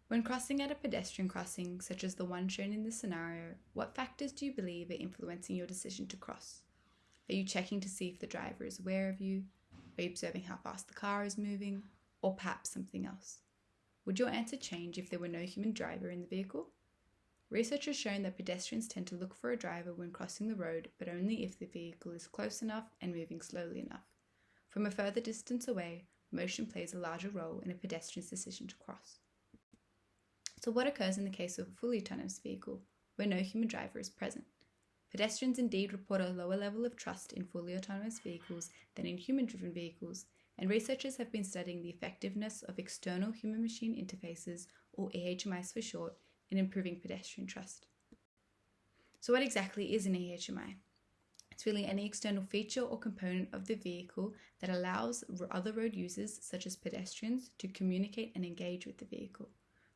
When crossing at a pedestrian crossing, such as the one shown in this scenario, what factors do you believe are influencing your decision to cross? Are you checking to see if the driver is aware of you? Are you observing how fast the car is moving? Or perhaps something else? Would your answer change if there were no human driver in the vehicle? Research has shown that pedestrians tend to look for a driver when crossing the road, but only if the vehicle is close enough and moving slowly enough. From a further distance away, motion plays a larger role in a pedestrian's decision to cross. So what occurs in the case of a fully autonomous vehicle, where no human driver is present? Pedestrians indeed report a lower level of trust in fully autonomous vehicles than in human-driven vehicles, and researchers have been studying the effectiveness of external human-machine interfaces, or EHMIs for short, in improving pedestrian trust. So what exactly is an EHMI? It's really any external feature or component of the vehicle that allows other road users, such as pedestrians, to communicate and engage with the vehicle.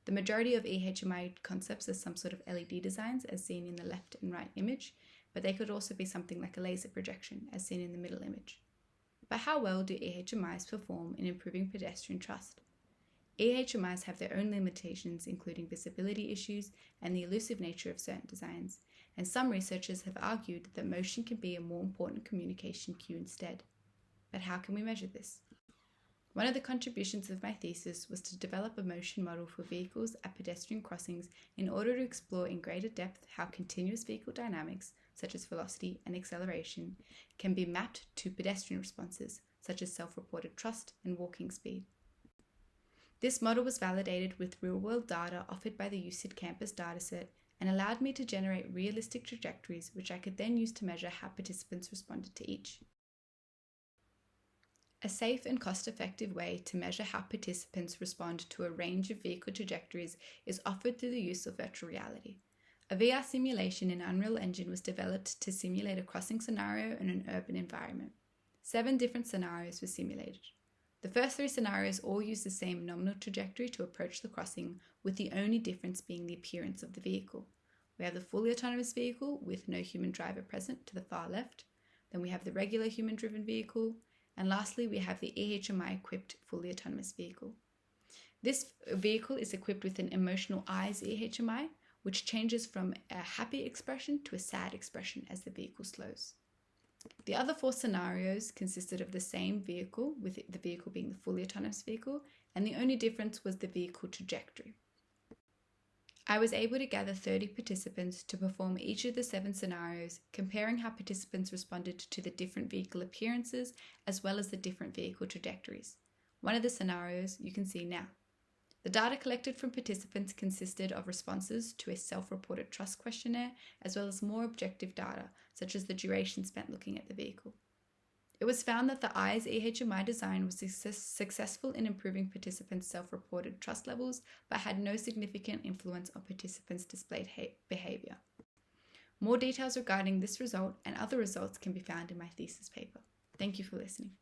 The majority of EHMI concepts are some sort of LED designs, as seen in the left and right image, but they could also be something like a laser projection, as seen in the middle image. But how well do EHMIs perform in improving pedestrian trust? EHMIs have their own limitations, including visibility issues and the elusive nature of certain designs, and some researchers have argued that motion can be a more important communication cue instead. But how can we measure this? One of the contributions of my thesis was to develop a motion model for vehicles at pedestrian crossings in order to explore in greater depth how continuous vehicle dynamics, such as velocity and acceleration, can be mapped to pedestrian responses, such as self-reported trust and walking speed. This model was validated with real-world data offered by the UCID campus dataset and allowed me to generate realistic trajectories which I could then use to measure how participants responded to each. A safe and cost-effective way to measure how participants respond to a range of vehicle trajectories is offered through the use of virtual reality. A VR simulation in Unreal Engine was developed to simulate a crossing scenario in an urban environment. 7 different scenarios were simulated. The first 3 scenarios all use the same nominal trajectory to approach the crossing, with the only difference being the appearance of the vehicle. We have the fully autonomous vehicle with no human driver present to the far left. Then we have the regular human-driven vehicle. And lastly, we have the EHMI-equipped fully autonomous vehicle. This vehicle is equipped with an emotional eyes EHMI, which changes from a happy expression to a sad expression as the vehicle slows. The other 4 scenarios consisted of the same vehicle, with the vehicle being the fully autonomous vehicle, and the only difference was the vehicle trajectory. I was able to gather 30 participants to perform each of the 7 scenarios, comparing how participants responded to the different vehicle appearances as well as the different vehicle trajectories. One of the scenarios you can see now. The data collected from participants consisted of responses to a self-reported trust questionnaire as well as more objective data, such as the duration spent looking at the vehicle. It was found that the eyes EHMI design was successful in improving participants' self-reported trust levels, but had no significant influence on participants' displayed behavior. More details regarding this result and other results can be found in my thesis paper. Thank you for listening.